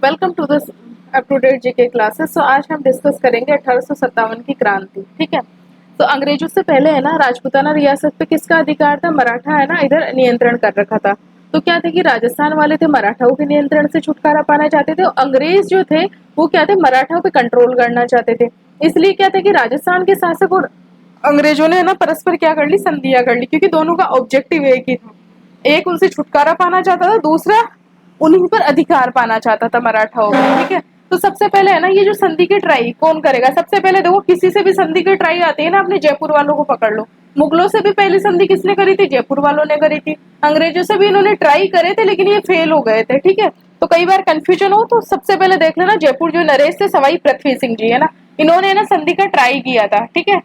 Welcome to this up to date GK classes. So आज हम discuss करेंगे 1857 की क्रांति। ठीक है, तो अंग्रेजों से पहले है ना राजपूताना रियासत पे किसका अधिकार था? मराठा है ना इधर नियंत्रण कर रखा था। तो क्या थे कि राजस्थान वाले थे मराठाओं के नियंत्रण से छुटकारा पाना चाहते थे, और अंग्रेज जो थे वो क्या थे, मराठाओं पे कंट्रोल करना चाहते थे। इसलिए क्या थे कि राजस्थान के शासक और अंग्रेजों ने है ना परस्पर क्या कर ली, संधियां कर ली, क्योंकि दोनों का ऑब्जेक्टिव एक ही था। एक उनसे छुटकारा पाना चाहता था, दूसरा उन्हीं पर अधिकार पाना चाहता था मराठाओं में। ठीक है, तो सबसे पहले है ना ये जो संधि की ट्राई कौन करेगा? सबसे पहले देखो, किसी से भी संधि की ट्राई आती है ना, अपने जयपुर वालों को पकड़ लो। मुगलों से भी पहली संधि किसने करी थी? जयपुर वालों ने करी थी। अंग्रेजों से भी इन्होंने ट्राई करे थे, लेकिन ये फेल हो गए थे। ठीक है, तो कई बार कंफ्यूजन हो तो सबसे पहले देख लेना, जयपुर जो नरेश थे सवाई पृथ्वी सिंह जी है ना, इन्होंने ना संधि का ट्राई किया था। ठीक है,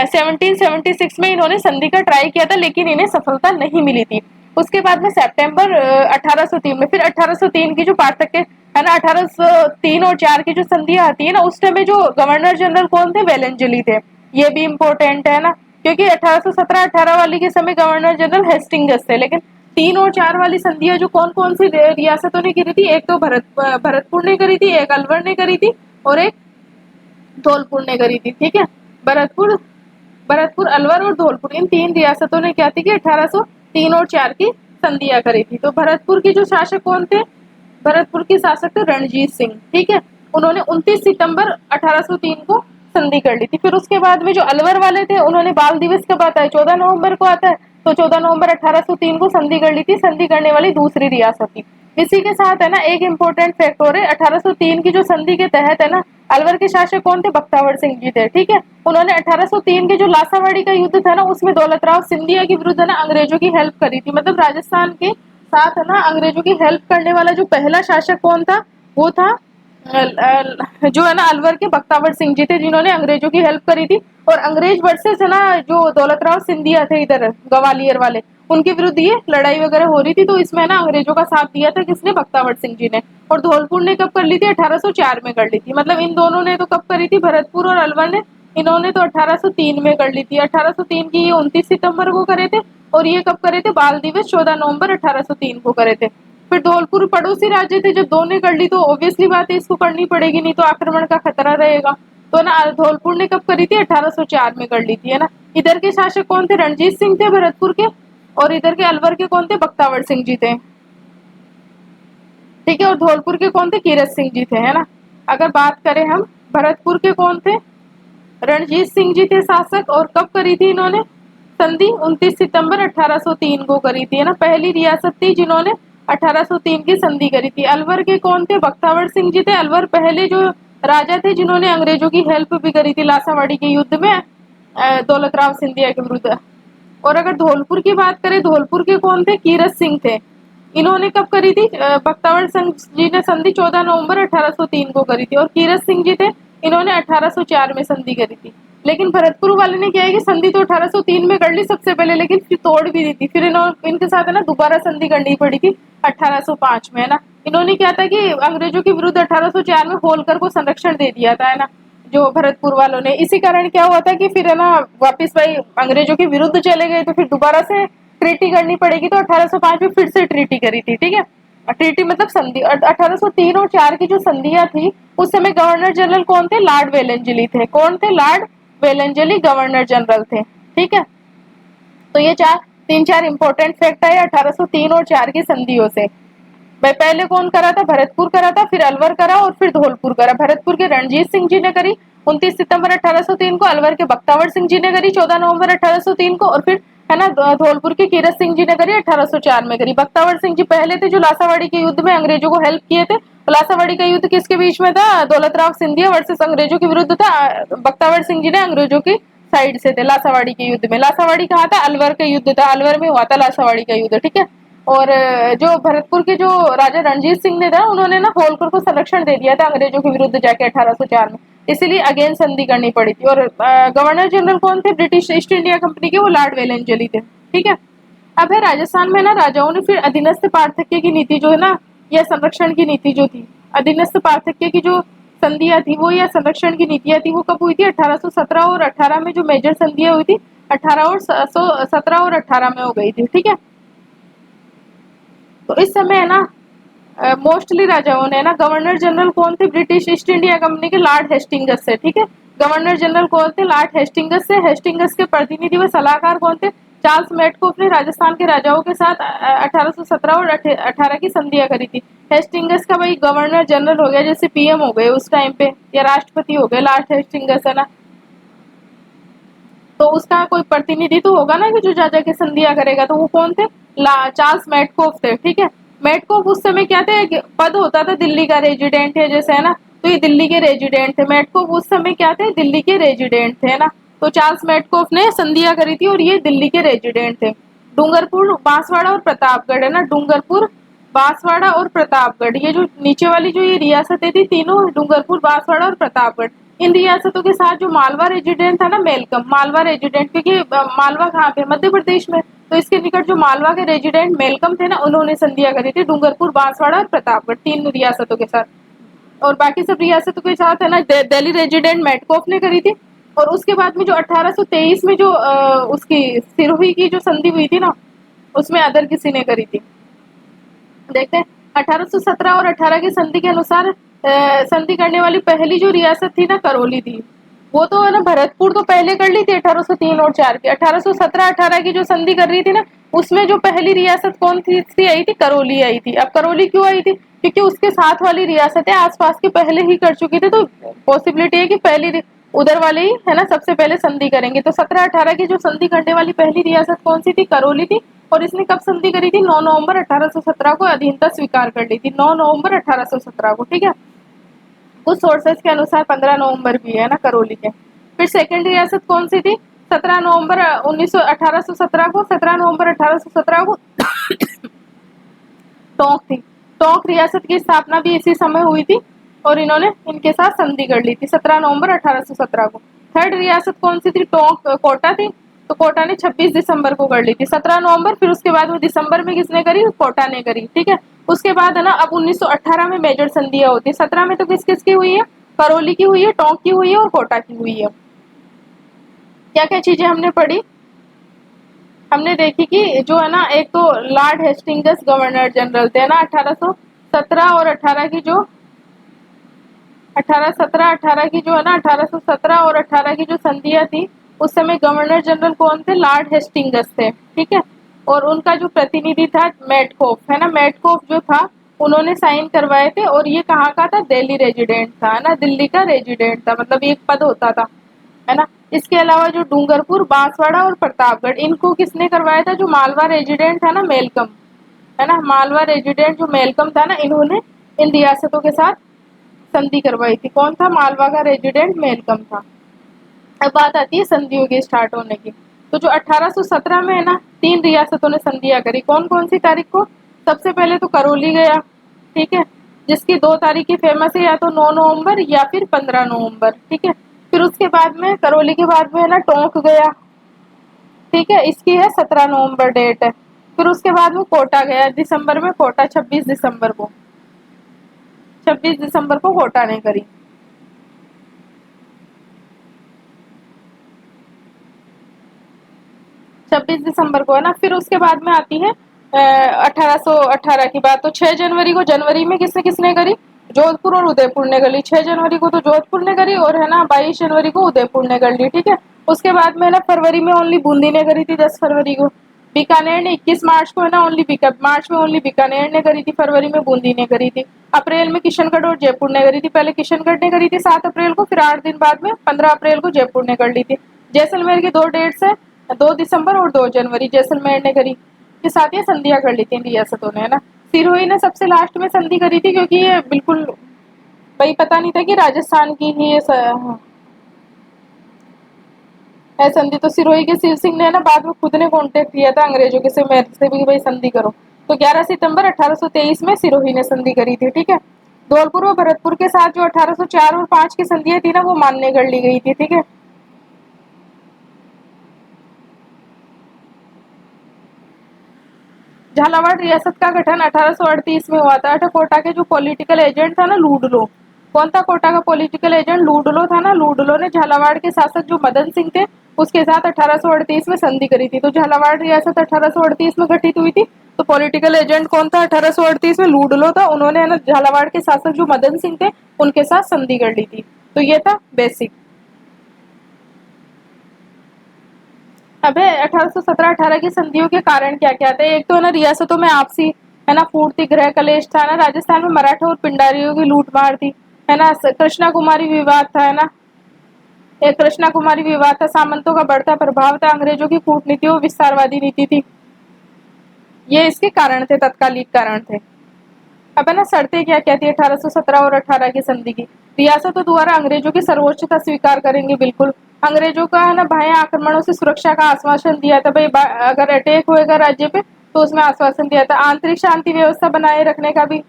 1776 में इन्होंने संधि का ट्राई किया था, लेकिन इन्हें सफलता नहीं मिली थी। उसके बाद में सितंबर 1803 में फिर 1803 की जो पार्थक्य है ना, 1803 और 4 की जो संधियां आती है ना, उस टाइम में जो गवर्नर जनरल कौन थे? वेलेंजली थे। ये भी इम्पोर्टेंट है ना, क्योंकि 1817-18 वाली के समय गवर्नर जनरल हेस्टिंग्स थे, लेकिन 3 और 4 वाली संधियां जो कौन कौन सी रियासतों ने करी थी? एक तो भरतपुर ने करी थी, एक अलवर ने करी थी, और एक धौलपुर ने करी थी। ठीक है, भरतपुर भरतपुर अलवर और धौलपुर, इन 3 रियासतों ने क्या थी कि 1803 और 4 की संधियां करी थी। तो भरतपुर के जो शासक कौन थे? भरतपुर के शासक थे रणजीत सिंह। ठीक है, उन्होंने 29 सितंबर 1803 को संधि कर ली थी। फिर उसके बाद में जो अलवर वाले थे, उन्होंने बाल दिवस कब आता है? 14 नवंबर को आता है। तो 14 नवंबर 1803 को संधि कर ली थी। संधि करने वाली दूसरी रियासत थी। इसी के साथ है ना एक इम्पोर्टेंट फैक्ट और है, 1803 की जो संधि के तहत है ना, अलवर के शासक कौन थे? बख्तावर सिंह जी थे। ठीक है, उन्होंने 1803 के जो लासावाड़ी का युद्ध था ना, उसमें दौलत राव सिंधिया के विरुद्ध ना अंग्रेजों की हेल्प करी थी। मतलब राजस्थान के साथ है ना अंग्रेजों की हेल्प करने वाला जो पहला शासक कौन था? वो था जो है ना अलवर के बख्तावर सिंह जी थे, जिन्होंने अंग्रेजों की हेल्प करी थी। और अंग्रेज वर्सेस है ना जो दौलत राव सिंधिया थे इधर ग्वालियर वाले, उनके विरुद्ध ये लड़ाई वगैरह हो रही थी। तो इसमें ना अंग्रेजों का साथ दिया था किसने? बख्तावर सिंह जी ने। और धौलपुर ने कब कर ली थी? 1804 में कर ली थी। मतलब इन दोनों ने तो कब करी थी? भरतपुर और अलवर ने, इन्होंने तो 1803 में कर ली थी। 1803 की ये 29 सितंबर को करे थे, और ये कब करे थे? बाल दिवस 14 नवंबर 1803 को करे थे। फिर धौलपुर पड़ोसी राज्य थे, जब दोनों ने कर ली तो ऑब्वियसली बात है इसको करनी पड़ेगी, नहीं तो आक्रमण का खतरा रहेगा। तो ना धौलपुर ने कब करी थी? 1804 में कर ली थी, है ना। इधर के शासक कौन थे? रणजीत सिंह थे भरतपुर के, और इधर के अलवर के कौन थे? बख्तावर सिंह जी थे। ठीक है, और धौलपुर के कौन थे? कीरत सिंह जी थे, है ना। अगर बात करें हम, भरतपुर के कौन थे? रणजीत सिंह जी थे शासक। और कब करी थी इन्होंने संधि? 29 सितंबर 1803 को करी थी, है ना। पहली रियासत थी जिन्होंने 1803 की संधि करी थी। अलवर के कौन थे? बख्तावर सिंह जी थे। अलवर पहले जो राजा थे जिन्होंने अंग्रेजों की हेल्प भी करी थी लासावाड़ी के युद्ध में दौलत राव सिंधिया के विरुद्ध। और अगर धौलपुर की बात करें, धौलपुर के कौन थे? कीरत सिंह थे। इन्होंने कब करी थी? बख्तावर सिंह जी ने संधि 14 नवंबर 1803 को करी थी, और कीरत सिंह जी थे, इन्होंने 1804 में संधि करी थी। लेकिन भरतपुर वाले ने क्या है कि संधि तो 1803 में कर ली सबसे पहले, लेकिन फिर तोड़ भी दी थी। फिर इनके साथ है ना दोबारा संधि करनी पड़ी थी 1805 में, है ना। इन्होंने क्या था कि अंग्रेजों के विरुद्ध 1804 में होलकर को संरक्षण दे दिया था, है ना, जो भरतपुर वालों ने। इसी कारण क्या हुआ था कि फिर है ना वापिस भाई अंग्रेजों के विरुद्ध चले गए, तो फिर दोबारा से ट्रीटी करनी पड़ेगी। तो 1805 में फिर से ट्रीटी करी थी। ठीक है, ट्रीटी मतलब संधि। 1803 और 4 की जो संधियां थी, उस समय गवर्नर जनरल कौन थे? लॉर्ड वेलेंजली थे। कौन थे? लॉर्ड वेलेंजली गवर्नर जनरल थे। ठीक है, तो ये तीन चार इंपॉर्टेंट फैक्ट है 1803 और 4 की संधियों से। भाई पहले कौन करा था? भरतपुर करा था, फिर अलवर करा, और फिर धौलपुर करा। भरतपुर के रणजीत सिंह जी ने करी 29 सितंबर 1803 को, अलवर के बख्तावर सिंह जी ने करी 14 नवंबर 1803 को, और फिर है ना धौलपुर के कीरत सिंह जी ने करी 1804 में करी। बख्तावर सिंह जी पहले थे जो लासावाड़ी के युद्ध में अंग्रेजों को हेल्प किए थे। लासावाड़ी का युद्ध किसके बीच में था? दौलत राव सिंधिया वर्सेस अंग्रेजों के विरुद्ध था। बख्तावर सिंह जी ने अंग्रेजों की साइड से थे लासावाड़ी के युद्ध में। लासावाड़ी कहाँ था? अलवर का युद्ध था, अलवर में हुआ था लासावाड़ी का युद्ध। ठीक है, और जो भरतपुर के जो राजा रणजीत सिंह ने था, उन्होंने ना होलकर को संरक्षण दे दिया था अंग्रेजों के विरुद्ध जाके 1804 में, इसीलिए अगेन संधि करनी पड़ी थी। और गवर्नर जनरल कौन थे? ब्रिटिश ईस्ट इंडिया कंपनी के, वो लॉर्ड वेलेंजली थे। ठीक है, अब है राजस्थान में ना राजाओं ने फिर अधीनस्थ पार्थक्य की नीति जो है ना, या संरक्षण की नीति जो थी, अधीनस्थ पार्थक्य की जो संधियां थी वो या संरक्षण की नीतियां थी, वो कब हुई थी? 1817 और 18 में जो मेजर संधियां हुई थी, 17 और 18 में हो गई थी। ठीक है, तो इस समय है ना मोस्टली राजाओं ने ना। गवर्नर जनरल कौन थे ब्रिटिश ईस्ट इंडिया कंपनी के? लॉर्ड हेस्टिंगस से, ठीक है। गवर्नर जनरल कौन थे? लॉर्ड हेस्टिंगस से। हेस्टिंगस के प्रतिनिधि व सलाहकार कौन थे? चार्ल्स मेडकोफ ने राजस्थान के राजाओं के साथ 1817 और 18 की संधियां करी थी। हेस्टिंगस का भाई गवर्नर जनरल हो गया, जैसे पीएम हो गए उस टाइम पे, या राष्ट्रपति हो गए, लॉर्ड हेस्टिंगस है ना। तो उसका कोई प्रतिनिधि तो होगा ना कि जो जा जाके संधियां करेगा, तो वो कौन थे? चार्ल्स मेडकोफ थे, ठीक है। मेडकोफ उस समय क्या थे? पद होता था दिल्ली का रेजिडेंट है जैसे, है ना। तो ये दिल्ली के रेजिडेंट थे। मेडकोफ उस समय क्या थे? दिल्ली के रेजिडेंट थे, है ना। तो चार्ल्स मेडकोफ ने संधियां करी थी और ये दिल्ली के रेजिडेंट थे। डूंगरपुर, बांसवाड़ा और प्रतापगढ़, है ना। डूंगरपुर, बांसवाड़ा और प्रतापगढ़, ये जो नीचे वाली जो ये रियासतें थी तीनों, डूंगरपुर, बांसवाड़ा और प्रतापगढ़, इन रियासतों के साथ जो मालवा रेजिडेंट था ना, मेलकम, मालवा रेजिडेंट, क्योंकि मालवा कहाँ पे? मध्य प्रदेश में। तो इसके निकट जो मालवा के रेजिडेंट मेलकम थे ना, उन्होंने संधियां करी थी डूंगरपुर, बांसवाड़ा और प्रतापगढ़, तीन रियासतों के साथ। और बाकी सब रियासतों के साथ है ना दिल्ली रेजिडेंट मेडकोफ ने करी थी। और उसके बाद में जो 1823 में जो उसकी सिरोही की जो संधि हुई थी ना, उसमें अदर किसी ने करी थी। देखते हैं 1817 और 18 की संधि के अनुसार संधि करने वाली पहली जो रियासत थी ना, करौली थी। वो तो है ना, भरतपुर तो पहले कर ली थी 1803 और 4 की। 1817-18 की जो संधि कर रही थी ना, उसमें जो पहली रियासत कौन सी आई थी? करौली आई थी। अब करौली क्यों आई थी? क्योंकि उसके साथ वाली रियासतें आसपास की पहले ही कर चुकी थी, तो पॉसिबिलिटी है कि पहली उधर वाले ही है ना सबसे पहले संधि करेंगे। तो 17-18 की जो संधि करने वाली पहली रियासत कौन सी थी? करौली थी। और इसने कब संधि करी थी? 9 नवंबर 1817 को अधीनता स्वीकार कर ली थी, 9 नवंबर 1817 को, ठीक है। कुछ सोर्सेस के अनुसार 15 नवंबर भी है ना करौली के। फिर सेकंड रियासत कौन सी थी? 17 नवंबर 1817 को, 17 नवंबर 1817 को टोंक थी। टोंक रियासत की स्थापना भी इसी समय हुई थी और इन्होंने इनके साथ संधि कर ली थी 17 नवंबर 1817 को। थर्ड रियासत कौन सी थी? टोंक, कोटा थी। तो कोटा ने 26 दिसंबर को कर ली थी, 17 नवंबर, फिर उसके बाद वो दिसंबर में किसने करी? कोटा ने करी, ठीक है। उसके बाद है ना अब 1918 में मेजर संधियां होती है। 17 में तो किस किस की हुई है? करौली की हुई है, टोंक की हुई है और कोटा की हुई है। क्या क्या चीजें हमने पढ़ी? हमने देखी कि जो है ना, एक तो लॉर्ड हेस्टिंगस गवर्नर जनरल थे ना 1817 और 18 की जो 1817-18 की जो है ना 1817 और 18 की जो संधियां थी, उस समय गवर्नर जनरल कौन थे? लॉर्ड हेस्टिंगस थे, ठीक है। और उनका जो प्रतिनिधि था मेडकोफ, है ना। मेडकोफ जो था उन्होंने साइन करवाए थे और ये कहाँ का था? दिल्ली रेजिडेंट था, है ना। दिल्ली का रेजिडेंट था, मतलब एक पद होता था, है ना। इसके अलावा जो डूंगरपुर, बांसवाड़ा और प्रतापगढ़, इनको किसने करवाया था? जो मालवा रेजिडेंट था ना, मेलकम, है ना। मालवा रेजिडेंट जो मेलकम था ना, इन्होंने इन रियासतों के साथ संधि करवाई थी। कौन था? मालवा का रेजिडेंट मेलकम था। अब बात आती है संधियों की स्टार्ट होने की। तो जो 1817 में है ना, तीन रियासतों ने संधियां करी। कौन कौन सी तारीख को? सबसे पहले तो करौली गया, ठीक है, जिसकी 2 तारीख की फेमस है, या तो 9 नवंबर या फिर 15 नवंबर, ठीक है। फिर उसके बाद में करौली के बाद में है ना टोंक गया, ठीक है, इसकी है 17 नवंबर डेट है। फिर उसके बाद में कोटा गया दिसंबर में, कोटा 26 दिसंबर को, 26 दिसंबर को कोटा ने करी। 26 दिसंबर को, है ना। फिर उसके बाद में आती है 1818 की बात। तो 6 जनवरी को, जनवरी में किसने किसने करी? जोधपुर और उदयपुर ने करी। 6 जनवरी को तो जोधपुर ने करी और है ना 22 जनवरी को उदयपुर ने कर ली, ठीक है। उसके बाद में है ना फरवरी में ओनली बूंदी ने करी थी 10 फरवरी को। बीकानेर ने 21 मार्च को है ना मार्च में ओनली बीकानेर ने करी थी, फरवरी में बूंदी ने करी थी। अप्रैल में किशनगढ़ और जयपुर ने करी थी। पहले किशनगढ़ ने करी थी 7 अप्रैल को, फिर 8 दिन बाद में 15 अप्रैल को जयपुर ने कर ली थी। जैसलमेर की 2 डेट्स है, 2 दिसंबर और 2 जनवरी, जैसलमेर ने करी। के साथ ये संधियां कर ली थी इन रियासतों ने, है ना। सिरोही ने सबसे लास्ट में संधि करी थी, क्योंकि ये बिल्कुल भाई पता नहीं था कि राजस्थान की ही ये है संधि। तो सिरोही के शिव सिंह ने ना बाद में खुद ने कॉन्टेक्ट किया था अंग्रेजों के से, मेरे से भी भाई संधि करो। तो 11 सितंबर 1823 में सिरोही ने संधि करी थी, ठीक है। धौलपुर और भरतपुर के साथ जो 1804 और 5 की संधियां थी ना, वो मान्य कर ली गई थी, ठीक है। झालावाड़ रियासत का गठन 1838 में हुआ था। कोटा के जो पॉलिटिकल एजेंट था ना लूडलो, कौन था कोटा का पॉलिटिकल एजेंट? लूडलो था ना। लूडलो ने झालावाड़ के शासक जो मदन सिंह थे उसके साथ 1838 में संधि करी थी। तो झालावाड़ रियासत 1838 में गठित हुई थी तो पॉलिटिकल एजेंट कौन था 1838 में? लूडलो था। उन्होंने है ना झालावाड़ के शासक जो मदन सिंह थे उनके साथ संधि कर ली थी। तो ये था बेसिक। अब है 1817-18 की संधियों के कारण क्या क्या थे। एक तो है ना रियासतों में आपसी है ना फूटती गृह कलेश था ना। राजस्थान में मराठा और पिंडारियों की लूट मार थी है ना। कृष्णा कुमारी विवाद था है ना। एक कृष्णा कुमारी विवाद था। सामंतों का बढ़ता प्रभाव था। अंग्रेजों की कूटनीति और विस्तारवादी नीति थी। ये इसके कारण थे, तत्कालिक कारण थे। अब है ना शर्तें क्या क्या थी 1817 और 18 की संधि की। रियासतों द्वारा अंग्रेजों की सर्वोच्चता स्वीकार करेंगे, बिल्कुल। अंग्रेजों का है ना बाह्य आक्रमणों से सुरक्षा का आश्वासन दिया था, भाई अगर अटैक होएगा राज्य पे तो उसमें आश्वासन दिया था। आंतरिक शांति व्यवस्था बनाए रखने का भी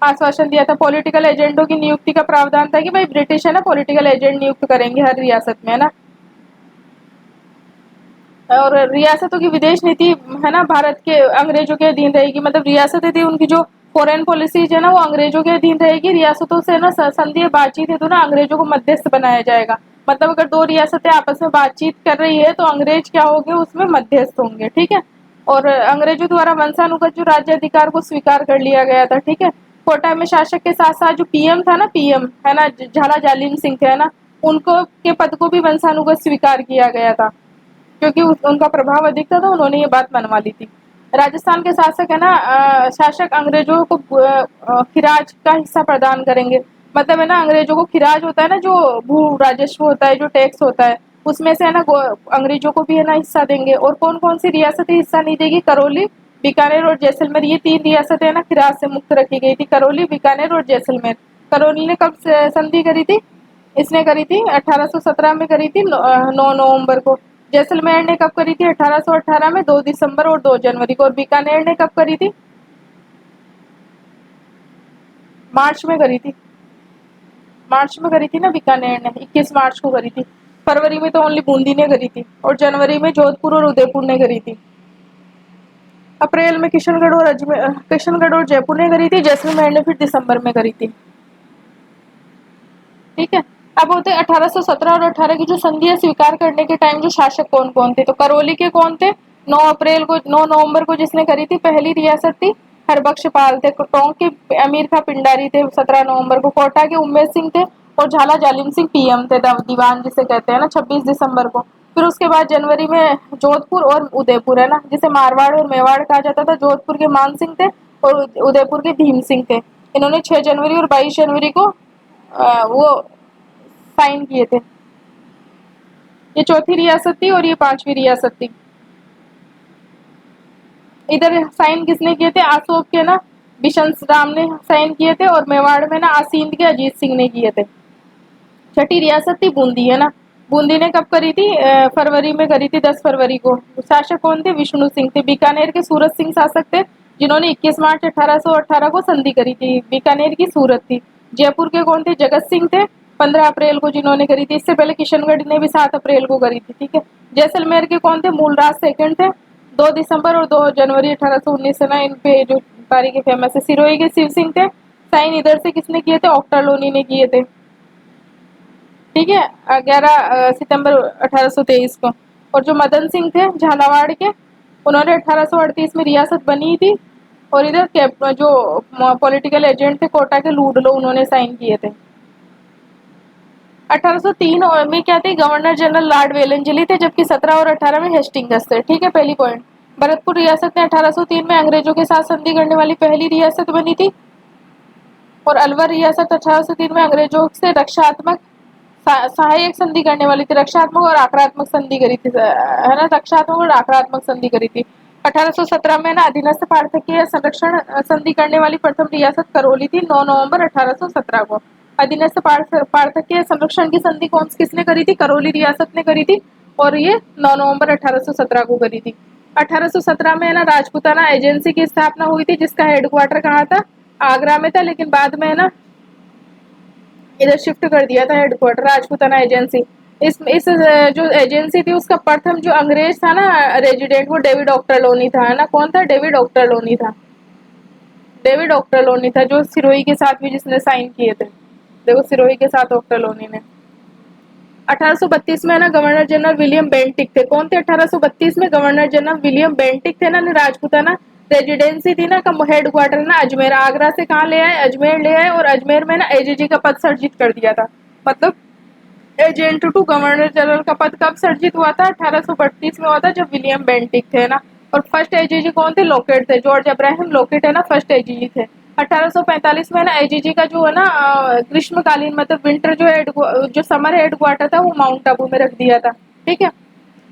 आश्वासन दिया था। पॉलिटिकल एजेंटों की नियुक्ति का प्रावधान था कि भाई ब्रिटिश है ना पॉलिटिकल एजेंट नियुक्त करेंगे हर रियासत में है ना। और रियासतों की विदेश नीति है ना भारत के अंग्रेजों के अधीन रहेगी। मतलब रियासतें थी उनकी जो फॉरेन पॉलिसीज है ना वो अंग्रेजों के अधीन रहेगी। रियासतों से ना संधि बातचीत है तो ना अंग्रेजों को मध्यस्थ बनाया जाएगा। मतलब अगर दो रियासतें आपस में बातचीत कर रही है तो अंग्रेज क्या होंगे उसमें मध्यस्थ होंगे, ठीक है। और अंग्रेजों द्वारा वंशानुगत जो राज्य अधिकार को स्वीकार कर लिया गया था, ठीक है। कोटा में शासक के साथ साथ जो पीएम था ना, पीएम है ना झाला जालिम सिंह थे है ना, उनको के पद को भी वंशानुगत स्वीकार किया गया था क्योंकि उनका प्रभाव अधिक था तो उन्होंने ये बात मनवा ली थी। राजस्थान के शासक है ना शासक अंग्रेजों को खिराज का हिस्सा प्रदान करेंगे। मतलब है ना अंग्रेजों को खिराज होता है ना जो भू राजस्व होता है, जो टैक्स होता है, उसमें से है ना अंग्रेजों को भी है ना हिस्सा देंगे। और कौन कौन सी रियासतें हिस्सा नहीं देगी? करौली, बीकानेर और जैसलमेर, ये 3 रियासतें है ना खिराज से मुक्त रखी गई थी, करौली, बीकानेर और जैसलमेर। करौली ने कब संधि करी थी? इसने करी थी 1817 में करी थी 9 नवंबर को। जैसलमेर ने कब करी थी? 1818 में 2 दिसंबर और 2 जनवरी को। और बीकानेर ने कब करी थी? मार्च में करी थी। मार्च में करी थी ना बीकानेर ने, 21 मार्च को करी थी। फरवरी में तो ओनली बूंदी ने करी थी और जनवरी में जोधपुर और उदयपुर ने करी थी। अप्रैल में किशनगढ़ और किशनगढ़ और जयपुर ने करी थी। जैसलमेर ने फिर दिसंबर में करी थी, ठीक है। अब होते 1817 और 18 की जो संधियां स्वीकार करने के टाइम जो शासक कौन कौन थे? तो करौली के कौन थे? 9 नवंबर को जिसने करी थी, पहली रियासत थी हरबख्श पाल थे। टोंक के अमीर खां पिंडारी थे 17 नवंबर को। कोटा के उम्मेद सिंह थे और झाला जालिम सिंह पीएम थे, दीवान जिसे कहते हैं ना, 26 दिसंबर को। फिर उसके बाद जनवरी में जोधपुर और उदयपुर है ना, जिसे मारवाड़ और मेवाड़ कहा जाता था। जोधपुर के मान सिंह थे और उदयपुर के भीम सिंह थे। इन्होंने 6 जनवरी और 22 जनवरी को वो साइन किए थे। ये चौथी रियासत थी और ये 5वीं रियासत थी। इधर साइन किसने किए थे? आसोप के ना बिशन राम ने साइन किए थे और मेवाड़ में ना आसींद के अजीत सिंह ने किए थे। छठी रियासत थी बूंदी है ना। बूंदी ने कब करी थी? फरवरी में करी थी, 10 फरवरी को। शासक कौन थे? विष्णु सिंह थे। बीकानेर के सूरत सिंह शासक थे जिन्होंने 21 मार्च 1818 को संधि करी थी। बीकानेर की सूरत थी। जयपुर के कौन थे? जगत सिंह थे, 15 अप्रैल को जिन्होंने करी थी। इससे पहले किशनगढ़ ने भी 7 अप्रैल को करी थी, ठीक है। जैसलमेर के कौन थे? मूलराज सेकंड थे, 2 दिसंबर और 2 जनवरी 1819 से ना इन पे जो तारीखें फेमस है। सिरोही के शिव सिंह थे। साइन इधर से किसने किए थे? ऑक्टा लोनी ने किए थे, ठीक है, 11 सितंबर 1823 को। और जो मदन सिंह थे झालावाड़ के, उन्होंने 1838 में रियासत बनी थी। और इधर जो पॉलिटिकल एजेंट थे कोटा के लूडलो, उन्होंने साइन किए थे। 1803 में क्या थे? गवर्नर जनरल लॉर्ड वेलंजली थे, जबकि 17 और 18 में हेस्टिंग्स थे, ठीक है। पहली पॉइंट, भरतपुर रियासत ने 1803 में अंग्रेजों के साथ संधि करने वाली पहली रियासत बनी थी। और अलवर रियासत 1803 में अंग्रेजों से रक्षात्मक सहायक संधि करने वाली थी। रक्षात्मक और आक्रामक संधि करी थी है ना, रक्षात्मक और आक्रामक संधि करी थी। 1817 में ना अधीनस्थ पार्थक्य संरक्षण संधि करने वाली प्रथम रियासत करौली थी, 9 नवंबर 1817 को। अधीनस्थ पार्थक्य संरक्षण की संधि कौन किसने करी थी? करौली रियासत ने करी थी और ये 9 नवंबर 1817 को करी थी। 1817 में है ना राजपूताना एजेंसी की स्थापना हुई थी, जिसका हेडक्वार्टर कहाँ था? आगरा में था, लेकिन बाद में है ना इधर शिफ्ट कर दिया था हेडक्वार्टर, राजपूताना एजेंसी। इस जो एजेंसी थी उसका प्रथम जो अंग्रेज था ना रेजिडेंट, वो डेविड ऑक्टालोनी था, है ना। कौन था? डेविड ऑक्टालोनी था। डेविड ऑक्टालोनी था, जो सिरोही के साथ भी जिसने साइन किए थे। देखो सिरोही के साथ ऑक्टालोनी ने। 1832 में है ना गवर्नर जनरल विलियम बेंटिक थे। कौन थे? 1832 में गवर्नर जनरल विलियम बेंटिक थे ना, राजपूताना रेजिडेंसी थी ना का हेड क्वार्टर ना अजमेर, आगरा से कहाँ ले आए, अजमेर ले आए, और अजमेर में ना एजीजी का पद सर्जित कर दिया था। मतलब एजेंट टू गवर्नर जनरल का पद कब सर्जित हुआ था, 1832 में हुआ था, जब विलियम बेंटिक थे ना। और फर्स्ट एजीजी कौन थे, लोकेट थे, जॉर्ज अब्राहम लोकेट है ना फर्स्ट एजीजी थे। 1845 में ना एजीजी का जो है ना ग्रीष्मकालीन मतलब विंटर जो है जो समर हेड क्वार्टर था वो माउंट आबू में रख दिया था। ठीक है।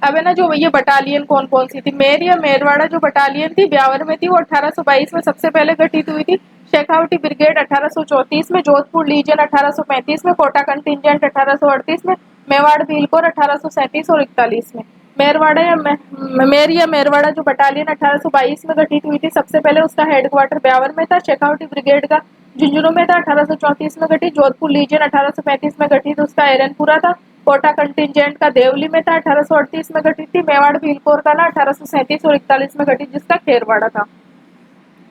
अब है ना जो ये बटालियन कौन कौन सी थी, मेर या मेरवाड़ा जो बटालियन थी ब्यावर में थी, वो 1822 में सबसे पहले गठित हुई थी। शेखावटी ब्रिगेड 1834 में, जोधपुर लीजन 1835 में, कोटा कंटिजेंट 1838 में, मेवाड़ भीलकोर 1837 और 41 में। मेरवाड़ा या मेर या मेरवाड़ा जो बटालियन 1822 में गठित हुई थी सबसे पहले, उसका हेडक्वार्टर ब्यावर में था। शेखावटी ब्रिगेड का झुंझुनू में था, 1834 में गठित। जोधपुर लीजन 1835 में गठित, उसका एरनपुरा था। कोटा कंटिजेंट का देवली में था, 1838 में गठित थी। मेवाड़ भीलकोर का ना 1837 और 41 में गठित, जिसका खेरवाड़ा था।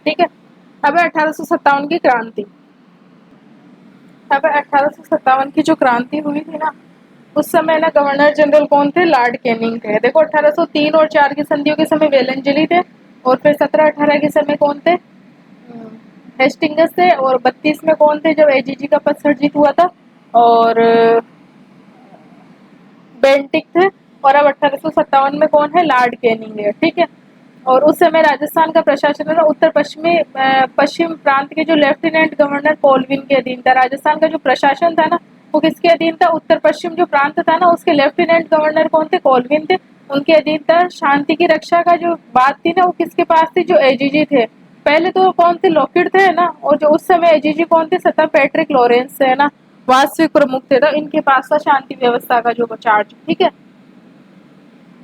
ठीक है। अब 1857 की क्रांति। अब 1857 की जो क्रांति हुई थी ना, उस समय ना गवर्नर जनरल कौन थे, लॉर्ड कैनिंग थे। देखो 1803 और 4 की संधियों के समय वेलंजली थे, और फिर 17-18 के समय कौन थे, हेस्टिंगस थे, और 32 में कौन थे जब एजीजी का पद सर्जित हुआ था, और बेंटिक थे। और अब 1857 में कौन है, लॉर्ड कैनिंग है। ठीक है। और उस समय राजस्थान का प्रशासन है ना उत्तर पश्चिम प्रांत के जो लेफ्टिनेंट गवर्नर कोलविन के अधीन था। राजस्थान का जो प्रशासन था ना वो किसके अधीन था, उत्तर पश्चिम जो प्रांत था ना उसके लेफ्टिनेंट गवर्नर कौन थे, कोलविन थे, उनके अधीन था। शांति की रक्षा का जो बात थी ना वो किसके पास थी, जो एजीजी थे। पहले तो कौन थे, लॉकेट थे ना, और जो उस समय एजीजी कौन थे, सर पैट्रिक लॉरेंस थे ना, वास्तविक प्रमुख थे, तो इनके पास था शांति व्यवस्था का जो चार्ज। ठीक है।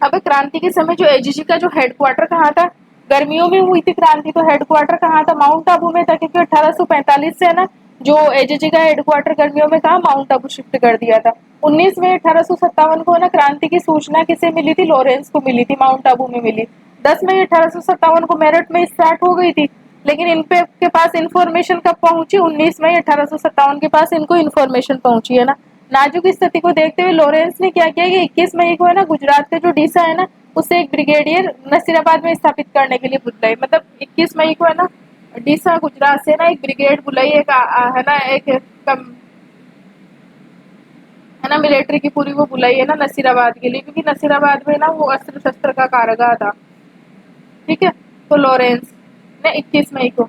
अब क्रांति के समय जो एजीजी का जो हेडक्वार्टर कहाँ था, गर्मियों में हुई थी क्रांति, तो हेडक्वार्टर कहाँ था, माउंट आबू में था, क्योंकि 1845 से ना जो एजीजी का हेडक्वार्टर गर्मियों में कहा, माउंट आबू शिफ्ट कर दिया था। 19 में 1857 को ना क्रांति की सूचना किसे मिली थी, लॉरेंस को मिली थी, माउंट आबू में मिली। 10 मई 1857 को मेरठ में स्टार्ट हो गई थी, लेकिन इन पे के पास इंफॉर्मेशन कब पहुंची, 19 मई 1857 के पास इनको इन्फॉर्मेशन पहुंची है ना। नाजुक स्थिति को देखते हुए लॉरेंस ने क्या किया कि 21 मई को है ना गुजरात के जो डीसा है ना उसे एक ब्रिगेडियर नसीराबाद में स्थापित करने के लिए बुलाई। मतलब 21 मई को है ना डीसा गुजरात से ना एक ब्रिगेड बुलाई, एक है ना एक है ना मिलिट्री की पूरी वो बुलाई है ना नसीराबाद के लिए, क्योंकि नसीराबाद में ना वो अस्त्र शस्त्र का कारगार था। ठीक है। तो लॉरेंस ने 21 मई को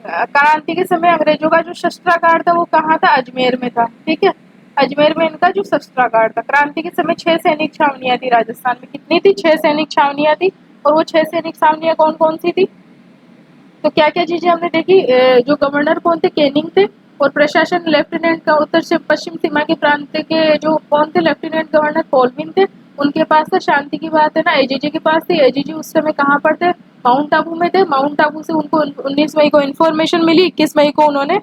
क्रांति के समय अंग्रेजों का जो शस्त्रागार था वो कहाँ था, अजमेर में था। ठीक है। अजमेर में इनका जो शस्त्रागार था। क्रांति के समय 6 सैनिक छावनियां थी राजस्थान में, कितनी थी, 6 सैनिक छावनियां थी। और वो 6 सैनिक छावनियां कौन कौन सी थी, तो क्या क्या चीजें हमने देखी, जो गवर्नर कौन थे, कैनिंग थे, और प्रशासन लेफ्टिनेंट का उत्तर से पश्चिम सीमा के प्रांत के जो कौन थे, लेफ्टिनेंट गवर्नर कोलविन थे, उनके पास था। शांति की बात है ना एजीजी के पास थी। एजीजी उस समय कहाँ पर थे, माउंट आबू में थे। माउंट आबू से उनको 19 मई को इन्फॉर्मेशन मिली, 21 मई को उन्होंने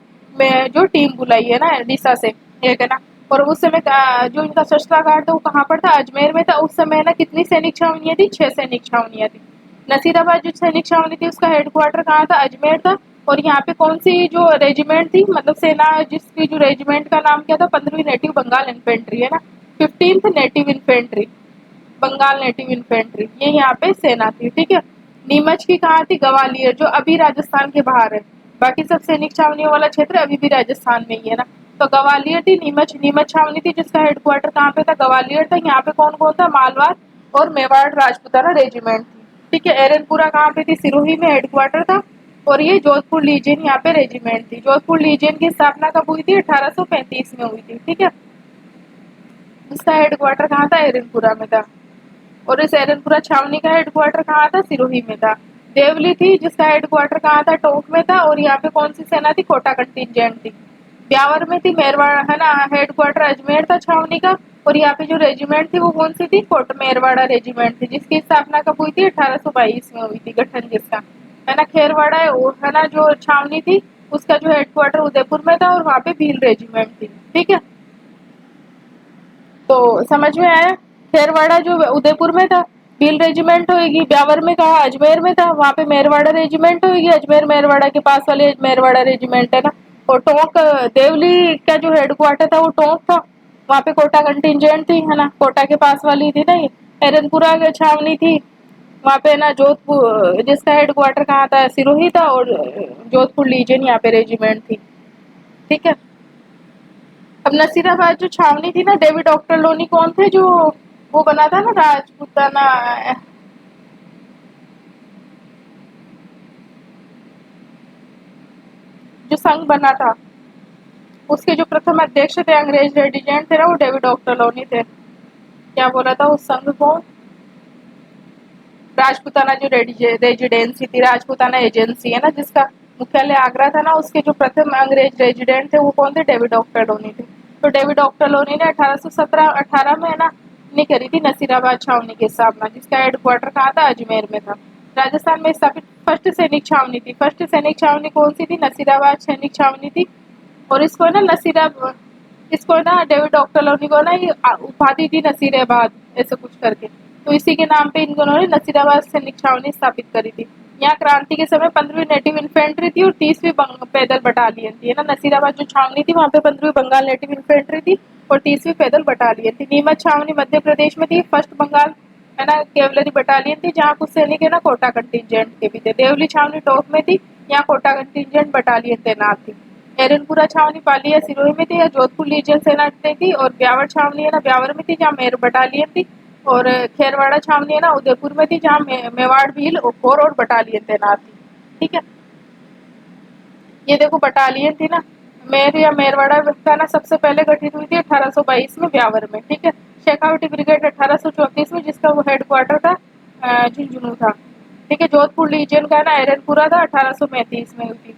जो टीम बुलाई है ना डीसा से, एक है ना। और उस समय जो इनका शस्त्रागार था वो कहाँ पर था, अजमेर में था। उस समय ना कितनी सैनिक छावनियां थी, 6 सैनिक छावनियां थी। नसीराबाद जो सैनिक छावनी थी उसका हेडक्वार्टर कहाँ था, अजमेर था। और यहाँ पे कौन सी जो रेजिमेंट थी, मतलब सेना, जिसकी जो रेजिमेंट का नाम क्या था, 15वीं नेटिव बंगाल इन्फेंट्री है ना, 15th native infantry, Bengal native infantry, ये यहाँ पे सेना थी। ठीक है। नीमच की कहाँ थी, ग्वालियर, जो अभी राजस्थान के बाहर है। बाकी सब सैनिक छावनियों वाला क्षेत्र अभी भी राजस्थान में ही है ना। तो ग्वालियर थी, नीमच नीमच छावनी थी जिसका हेडक्वार्टर कहाँ पे था, ग्वालियर था। यहाँ पे कौन कौन था, मालवार और मेवाड़ राजपुताना रेजिमेंट थी। ठीक है। एरनपुरा कहाँ पे थी, सिरोही में हेडक्वार्टर था। और ये जोधपुर लीजियन यहाँ पे रेजिमेंट थी। जोधपुर लीजियन की स्थापना कब हुई थी, 1835 में हुई थी। ठीक है। इसका हेडक्वार्टर कहाँ था, एरनपुरा में था। और इस एरनपुरा छावनी का हेडक्वार्टर कहाँ था, सिरोही में था। देवली थी जिसका हेडक्वार्टर कहाँ था, टोंक में था। और यहाँ पे कौन सी सेना थी, कोटा कंटिजेंट थी। ब्यावर में थी, मेरवाड़ा है ना, हेडक्वार्टर अजमेर था छावनी का। और यहाँ पे जो रेजिमेंट थी वो कौन सी थी, कोट मेरवाड़ा रेजिमेंट थी, जिसकी स्थापना कब हुई थी, 1822 में हुई थी, गठन जिसका है ना। खेरवाड़ा है ना जो छावनी थी उसका जो हेडक्वार्टर उदयपुर में था, और वहाँ पे भील रेजिमेंट थी। ठीक है। तो समझ में आया। खेरवाड़ा जो उदयपुर में था, भील रेजिमेंट होगी। ब्यावर में कहा, अजमेर में था, वहाँ पे मेरवाड़ा रेजिमेंट होगी। अजमेर मेरवाड़ा के पास वाले मेरवाड़ा रेजिमेंट है ना। और टोंक देवली का जो हेडक्वार्टर था वो टोंक था, वहाँ पे कोटा कंटिजेंट थी है ना, कोटा के पास वाली थी ना ये। एरनपुरा छावनी थी, वहाँ पे ना जोधपुर, जिसका हेडक्वार्टर कहाँ था, सिरोही था, और जोधपुर लीजियन यहाँ पे रेजिमेंट थी। ठीक है। अब नसीराबाद जो छावनी थी ना, डेविड ऑक्टरलोनी कौन थे जो वो बना था ना राजपूताना, जो संघ बना था, उसके जो प्रथम अध्यक्ष थे अंग्रेज रेजिडेंट थे ना, वो डेविड ऑक्टरलोनी थे। क्या बोला था उस संघ को? राजपूताना जो रेजिडेंसी थी, राजपूताना एजेंसी है ना, जिसका मुख्यालय आगरा था ना, उसके जो प्रथम अंग्रेज रेजिडेंट थे वो कौन थे? डेविड ऑक्टरलोनी थे। तो डेविड ऑक्टरलोनी ने 1818 में है ना ने करी थी नसीराबाद छावनी की स्थापना, जिसका हेडक्वार्टर कहाँ था? अजमेर में था। राजस्थान में स्थापित फर्स्ट सैनिक छावनी थी। फर्स्ट सैनिक छावनी कौन सी थी? नसीराबाद सैनिक छावनी थी। और इसको ना डेविड ऑक्टरलोनी को ना ये उपाधि थी नसीराबाद, ऐसे कुछ करके। तो इसी के नाम पे इन दोनों ने नसीराबाद सैनिक छावनी स्थापित करी थी। यहाँ क्रांति के समय 15वीं नेटिव इन्फेंट्री थी और 30वीं पैदल बटालियन थी, है ना। नसीराबाद जो छावनी थी वहाँ पे 15वीं बंगाल नेटिव इन्फेंट्री थी और 30वीं पैदल बटालियन थी। नीमच छावनी मध्य प्रदेश में थी। फर्स्ट बंगाल है ना कैवलरी बटालियन थी, जहाँ कुछ सैनिक है ना कोटा कंटिजेंट के भी थे। देवली छावनी टॉप में थी, यहाँ कोटा कंटिजेंट बटालियन तैनात थी। एरनपुरा छावनी पाली या सिरोही में थी, या जोधपुर लीजियन सेना थी। और ब्यावर छावनी है ना ब्यावर में थी, जहाँ मेर बटालियन थी। और खेरवाड़ा छावनी है ना उदयपुर में थी, जहाँ मेवाड़ भील और बटालियन तैनात थी। ठीक है। ये देखो बटालियन थी ना, मेर या मेरवाड़ा का ना सबसे पहले गठित हुई थी 1822 में ब्यावर में। ठीक है। शेखावटी ब्रिगेड 1834 में, जिसका वो हेडक्वार्टर था झुंझुनू था। ठीक है। जोधपुर लीजियन का ना एरनपुरा था, 1835 में हुई थी।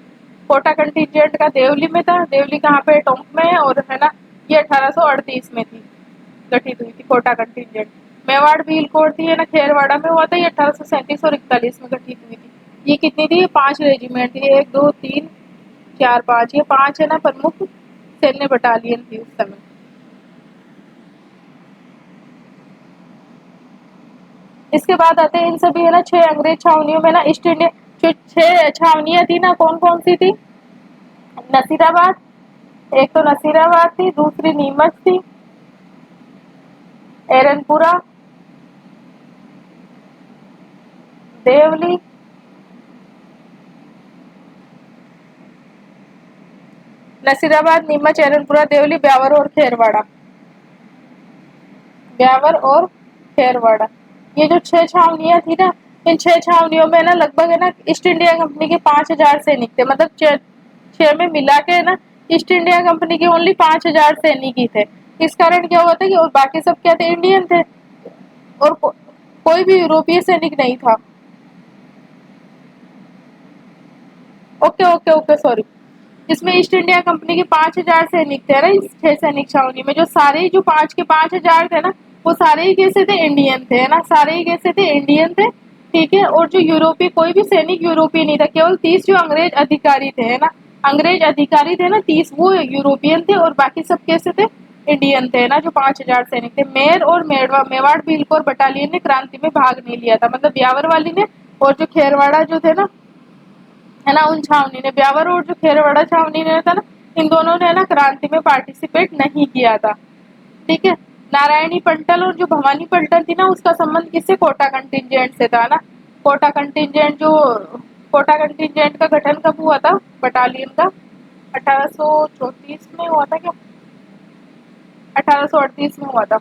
कोटा कंटिजेंट का देवली में था। देवली कहाँ पे? टोंक में है। और है ना ये 1838 में थी, गठित हुई थी कोटा कंटिजेंट। मेवाड़ भील कोर थी है ना खेरवाड़ा में हुआ था, ये 1837 और 41 में गठित हुई थी। ये कितनी थी? 5 रेजिमेंट थी, 1 2 3 4 5, ये 5 है ना प्रमुख सैन्य बटालियन थी उस समय। इसके बाद आते हैं इन सभी है ना 6 अंग्रेज छावनियों में ना ईस्ट इंडिया, जो 6 छावनियां थी ना कौन कौन सी थी? नसीराबाद, एक तो नसीराबाद थी, दूसरी नीमच थी, एरनपुरा, देवली, नसीराबाद, नीमच, एरनपुरा, देवली, ब्यावर और खेरवाड़ा। ब्यावर और खेरवाड़ा, ये जो 6 छावनियां थी ना, इन 6 छावनियों में ना लगभग है ना ईस्ट इंडिया कंपनी के 5,000 सैनिक थे। मतलब 6 में मिला के है ना ईस्ट इंडिया कंपनी के ओनली 5,000 सैनिक ही थे। इस कारण क्या हुआ था कि और बाकी सब क्या थे? इंडियन थे। और कोई भी यूरोपीय सैनिक नहीं था। Okay okay okay, sorry. जिसमें ईस्ट इंडिया कंपनी के 5,000 सैनिक थे ना इस 6 सैनिक छावनी में, जो सारे जो 5,000 थे ना, वो सारे ही कैसे थे? इंडियन थे, है ना। सारे ही कैसे थे? इंडियन थे। ठीक है। और जो यूरोपीय, कोई भी सैनिक यूरोपीय नहीं था, केवल 30 जो अंग्रेज अधिकारी थे, है ना। अंग्रेज अधिकारी थे ना 30, वो यूरोपियन थे, और बाकी सब कैसे थे? इंडियन थे ना, जो 5,000 सैनिक थे। मेर और मेवाड़ भीलकोर बटालियन ने क्रांति में भाग नहीं लिया था, मतलब ब्यावर वाली ने। और जो खेरवाड़ा जो थे ना, है ना, उन छावनी ने, ब्यावर और जो खेरवाड़ा छावनी ने था ना, इन दोनों ने ना क्रांति में पार्टिसिपेट नहीं किया था। ठीक है। नारायणी पलटन और जो भवानी पलटन थी ना, उसका संबंध किससे? कोटा कंटिजेंट से था ना। कोटा कंटिजेंट जो कोटा कंटिजेंट का गठन कब हुआ था बटालियन का? 1834 में हुआ था क्या? 1838 में हुआ था।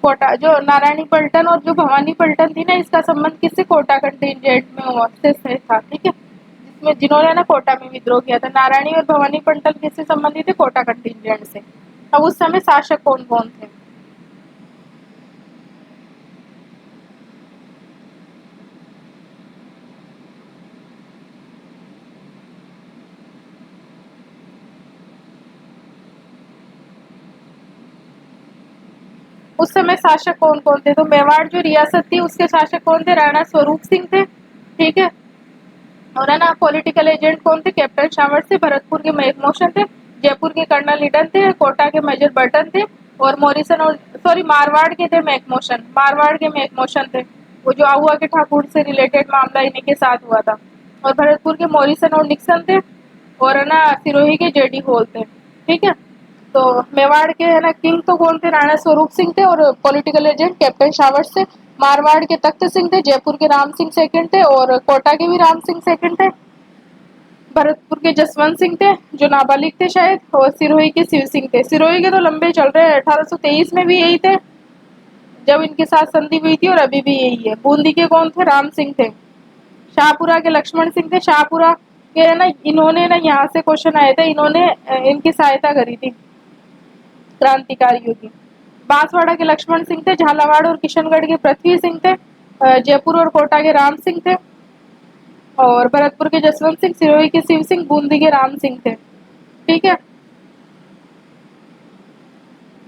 कोटा जो नारायणी पलटन और जो भवानी पलटन थी ना, इसका संबंध किससे? कोटा कंटिजेंट में हुआ से था। ठीक है। जिसमें जिन्होंने ना कोटा में विद्रोह किया था। नारायणी और भवानी पलटन किससे संबंधित थे? कोटा कंटिजेंट से। अब उस समय शासक कौन कौन थे? उस समय शासक कौन कौन थे? तो मेवाड़ जो रियासत थी उसके शासक कौन थे? राणा स्वरूप सिंह थे। ठीक है। और है ना पॉलिटिकल एजेंट कौन थे? कैप्टन शामर थे। भरतपुर के मेकमोशन थे। जयपुर के कर्नल लिडन थे। कोटा के मेजर बर्टन थे। और मॉरिसन और सॉरी मारवाड़ के थे मैकमोशन, मारवाड़ के मैकमोशन थे। वो जो आहुआ के ठाकुर से रिलेटेड मामला इन्हीं के साथ हुआ था। और भरतपुर के मॉरिसन और निक्सन थे। और है ना सिरोही के जेडी होल थे। ठीक है। तो मेवाड़ के है ना किंग तो कौन थे, राणा स्वरूप सिंह थे, और पॉलिटिकल एजेंट कैप्टन शावट से। मारवाड़ के तख्त सिंह थे, जयपुर के राम सिंह सेकंड थे, और कोटा के भी राम सिंह सेकंड थे। भरतपुर के जसवंत सिंह थे जो नाबालिग थे शायद, और सिरोही के शिव सिंह थे। सिरोही के तो लंबे चल रहे हैं, 1823 में भी यही थे जब इनके साथ संधि हुई थी, और अभी भी यही है। बूंदी के कौन थे, राम सिंह थे। शाहपुरा के लक्ष्मण सिंह थे। शाहपुरा के है ना, इन्होंने ना, यहाँ से क्वेश्चन आए थे, इन्होंने इनकी सहायता करी थी क्रांतिकारियों की। बांसवाड़ा के लक्ष्मण सिंह थे। झालावाड़ और किशनगढ़ के पृथ्वी सिंह थे। जयपुर और कोटा के राम सिंह थे, और भरतपुर के जसवंत सिंह, सिरोही के शिव सिंह, बूंदी के राम सिंह थे। ठीक है।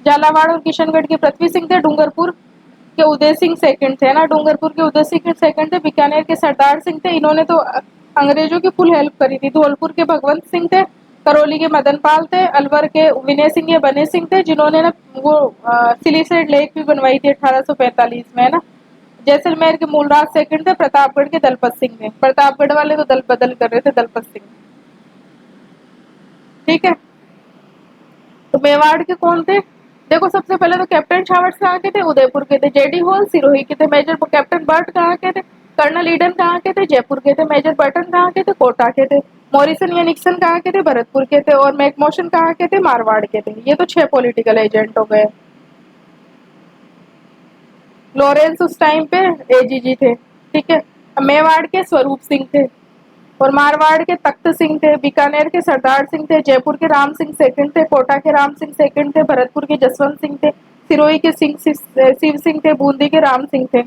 झालावाड़ और किशनगढ़ के पृथ्वी सिंह थे। डूंगरपुर के उदय सिंह सेकंड थे ना, डूंगरपुर के उदय सिंह सेकंड थे। बीकानेर के सरदार सिंह थे, इन्होंने तो अंग्रेजों की फुल हेल्प करी थी। धौलपुर के भगवंत सिंह थे। करौली के मदन पाल थे। अलवर के विनय सिंह या बने सिंह थे, जिन्होंने ना वो सिलीसेड लेक भी बनवाई थी 1845 में, है ना। जैसलमेर के मूलराज सेकंड थे। प्रतापगढ़ के दलपत सिंह थे। प्रतापगढ़ वाले तो दल बदल कर रहे थे, दलपत सिंह। ठीक है। तो मेवाड़ के कौन थे, देखो सबसे पहले तो कैप्टन शावर्ट्स कहाँ के थे, उदयपुर के थे। जेडी हॉल सिरोही के थे। मेजर कैप्टन बर्ट कहाँ के थे, कर्नल ईडन कहाँ के थे, जयपुर के थे। मेजर बर्टन कहाँ के थे, कोटा के थे। मॉरिसन या निक्सन कहाँ के थे, भरतपुर के थे। और मैकमोशन कहाँ के थे, मारवाड़ के थे। ये तो 6 पॉलिटिकल एजेंट हो गए। लॉरेंस उस टाइम पे एजीजी थे। ठीक है। मेवाड़ के स्वरूप सिंह थे, और मारवाड़ के तख्त सिंह थे। बीकानेर के सरदार सिंह थे। जयपुर के राम सिंह सेकंड थे। कोटा के राम सिंह सेकंड थे। भरतपुर के जसवंत सिंह थे। सिरोही के शिव सिंह थे। बूंदी के राम सिंह थे।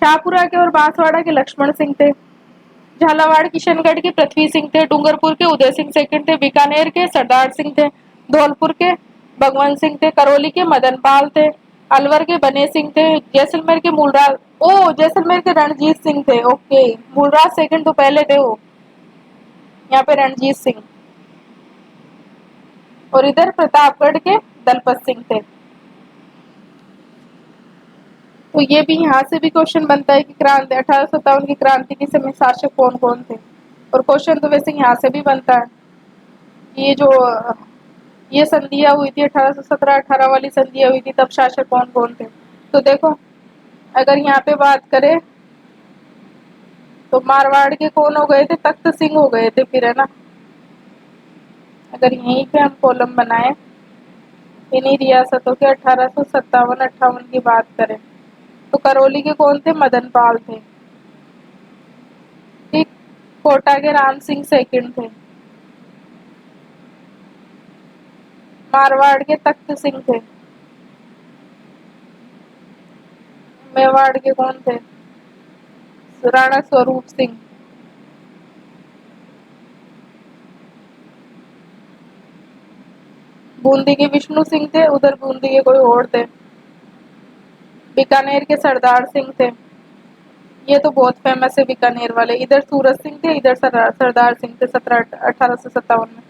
शाहपुरा के और बांसवाड़ा के लक्ष्मण सिंह थे। झालावाड़ किशनगढ़ के पृथ्वी सिंह थे। डूंगरपुर के उदय सिंह सेकंड थे। बीकानेर के सरदार सिंह थे। धौलपुर के भगवंत सिंह थे। करौली के मदन पाल थे। अलवर के बने सिंह थे। जैसलमेर के मूलराज, ओ जैसलमेर के रणजीत सिंह थे। ओके, मूलराज सेकंड तो पहले थे वो, यहाँ पे रणजीत सिंह। और इधर प्रतापगढ़ के दलपत सिंह थे। तो ये भी यहाँ से भी क्वेश्चन बनता है कि क्रांति 1857 की क्रांति के समय शासक कौन कौन थे। और क्वेश्चन तो वैसे यहाँ से भी बनता है कि ये जो ये संधियाँ हुई थी 1817-18 वाली संधियाँ हुई थी, तब शासक कौन कौन थे। तो देखो, अगर यहाँ पे बात करें तो मारवाड़ के कौन हो गए थे, तख्त सिंह हो गए थे फिर, है ना। अगर यहीं पे हम कॉलम बनाए इन्हीं रियासतों के 1857-58 की बात करें, तो करौली के कौन थे, मदन पाल थे। ठीक। कोटा के राम सिंह सेकंड थे। मारवाड़ के तख्त सिंह थे। मेवाड़ के कौन थे, राणा स्वरूप सिंह। बूंदी के विष्णु सिंह थे, उधर बूंदी के कोई और थे। बीकानेर के सरदार सिंह थे, ये तो बहुत फेमस है बीकानेर वाले। इधर सूरज सिंह थे, इधर सरदार सिंह थे 1857 में।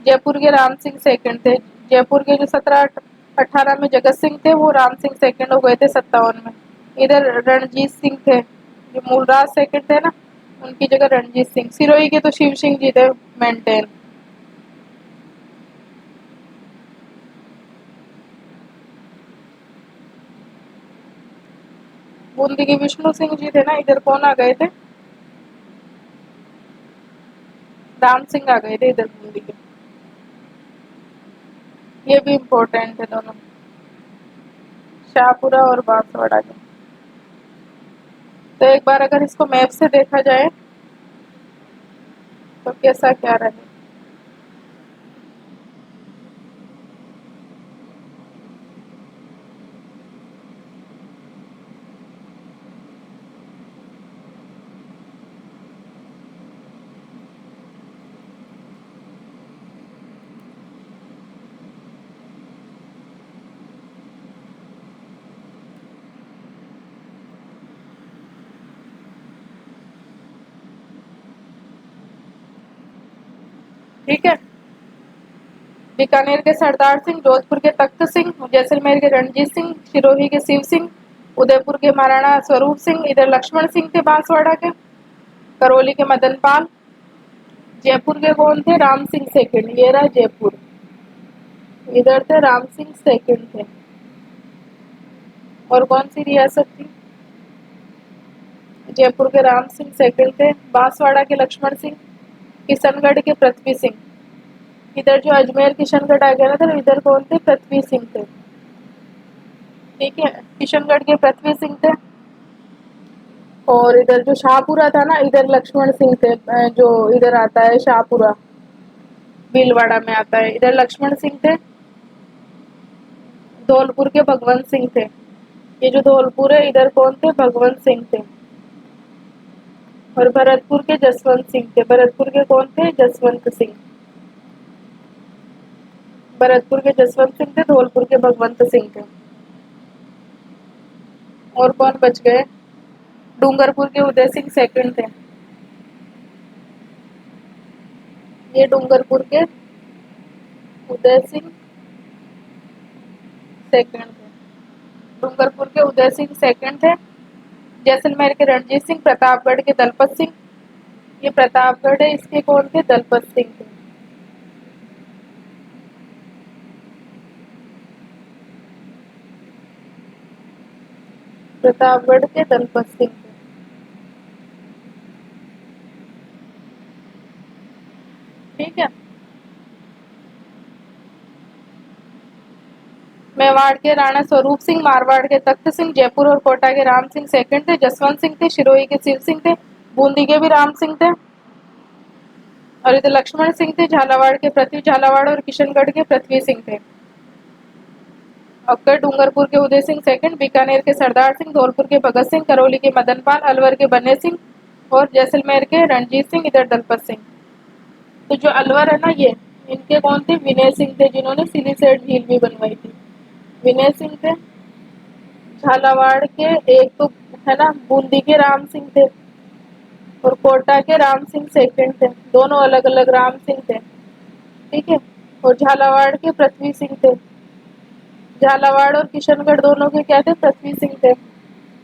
जयपुर के राम सिंह सेकंड थे। जयपुर के जो 1718 में जगत सिंह थे, वो राम सिंह सेकंड हो गए थे 57 में। इधर रणजीत सिंह थे, जो मूलराज सेकंड थे ना, उनकी जगह रणजीत सिंह। सिरोही के तो शिव सिंह जी थे मेंटेन। बूंदी के विष्णु सिंह जी थे ना, इधर कौन आ गए थे, राम सिंह आ गए थे इधर बूंदी के। ये भी इम्पोर्टेंट है दोनों, शाहपुरा और बांसवाड़ा के। तो एक बार अगर इसको मैप से देखा जाए तो कैसा क्या रहे। ठीक है। बीकानेर के सरदार सिंह, जोधपुर के तख्त सिंह, जैसलमेर के रणजीत सिंह, सिरोही के शिव सिंह, उदयपुर के महाराणा स्वरूप सिंह, इधर लक्ष्मण सिंह थे बांसवाड़ा के। करौली के मदन पाल। जयपुर के कौन थे, राम सिंह सेकंड, ये रहा जयपुर। इधर थे राम सिंह सेकंड थे। और कौन सी रियासत थी? जयपुर के राम सिंह सेकंड थे। बांसवाड़ा के लक्ष्मण सिंह, किशनगढ़ के पृथ्वी सिंह। इधर जो अजमेर किशनगढ़ आ गया ना, तो इधर कौन थे? पृथ्वी सिंह थे। ठीक है, किशनगढ़ के पृथ्वी सिंह थे। और इधर जो शाहपुरा था ना, इधर लक्ष्मण सिंह थे। जो इधर आता है शाहपुरा, भीलवाड़ा में आता है, इधर लक्ष्मण सिंह थे। धौलपुर के भगवंत सिंह थे। ये जो धौलपुर है, इधर कौन थे? भगवंत सिंह थे। और भरतपुर के जसवंत सिंह थे। भरतपुर के कौन थे? जसवंत सिंह। भरतपुर के जसवंत सिंह थे, धौलपुर के भगवंत सिंह थे। और कौन बच गए? डूंगरपुर के उदय सिंह सेकंड थे। ये डूंगरपुर के उदय सिंह सेकंड थे। डूंगरपुर के उदय सिंह सेकंड थे। जैसलमेर के रणजीत सिंह, प्रतापगढ़ के दलपत सिंह। ये प्रतापगढ़ है, इसके कौन थे? दलपत सिंह थे। प्रतापगढ़ के दलपत सिंह थे। ठीक है। मेवाड़ के राणा स्वरूप सिंह, मारवाड़ के तख्त सिंह, जयपुर और कोटा के राम सिंह सेकंड थे। जसवंत सिंह थे, सिरोही के शिव सिंह थे, बूंदी के भी राम सिंह थे। और इधर लक्ष्मण सिंह थे, झालावाड़ के पृथ्वी झालावाड़ और किशनगढ़ के पृथ्वी सिंह थे। अक्कर डूंगरपुर के उदय सिंह सेकंड, बीकानेर के सरदार सिंह, धौलपुर के भगत सिंह, करौली के मदन पाल, अलवर के बन्ने सिंह और जैसलमेर के रणजीत सिंह, इधर दलपत सिंह। तो जो अलवर है ना, ये इनके कौन थे? विनय सिंह थे, जिन्होंने सिलीसेट झील भी बनवाई थी। विनय सिंह थे। झालावाड़ के एक तो है ना, बूंदी के राम सिंह थे। और कोटा के राम सिंह सेकंड थे। दोनों अलग अलग राम सिंह थे। ठीक है। और झालावाड़ के पृथ्वी सिंह थे। झालावाड़ और किशनगढ़ दोनों के क्या थे? पृथ्वी सिंह थे।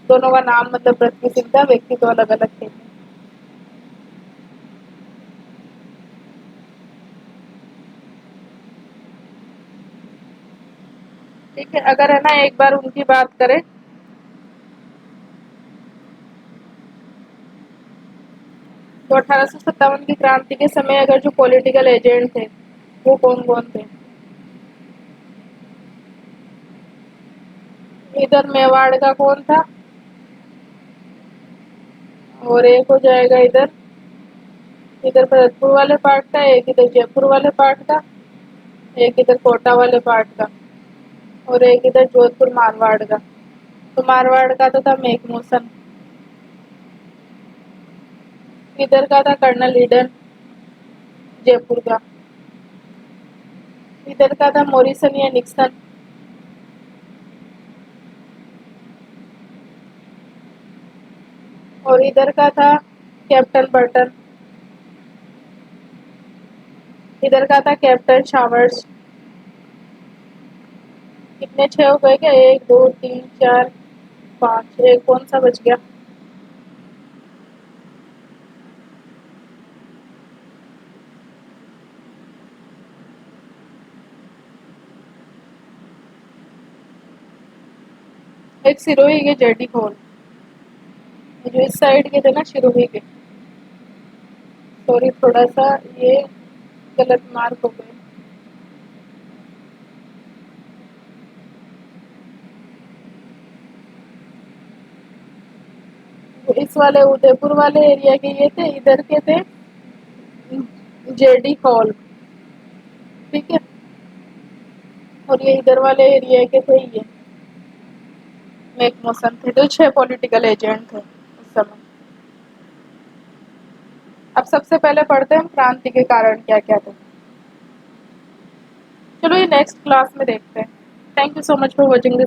दोनों का नाम मतलब पृथ्वी सिंह था, व्यक्ति तो अलग अलग थे। ठीक है, अगर है ना एक बार उनकी बात करें तो 1857 की क्रांति के समय अगर जो पॉलिटिकल एजेंट थे वो कौन कौन थे? इधर मेवाड़ का कौन था? और एक हो जाएगा इधर, इधर भरतपुर वाले पार्ट का, एक इधर जयपुर वाले पार्ट का, एक इधर कोटा वाले पार्ट का, और एक इधर जोधपुर मारवाड़ का। तो मारवाड़ का तो था मेघमोसन। इधर का था कर्नल ईडन, जयपुर का। इधर का था मॉरिसन या निक्सन। और इधर का था कैप्टन बर्टन। इधर का था कैप्टन शावर्स। कितने 6 हो गए क्या? 1 2 3 4 5, एक कौन सा बच गया? एक सिरोही के जेडी खोल, जो इस साइड के थे ना सिरोही के। सॉरी, थोड़ा सा ये गलत मार्क हो गए। तो इस वाले उदयपुर वाले एरिया के ये थे, इधर के थे जेडी हॉल। ठीक है। और ये इधर वाले एरिया के थे ये मैकमोसन थे। तो 6 पॉलिटिकल एजेंट थे उस समय। अब सबसे पहले पढ़ते हैं क्रांति के कारण क्या क्या थे। चलो ये नेक्स्ट क्लास में देखते हैं। Thank you so much for watching this.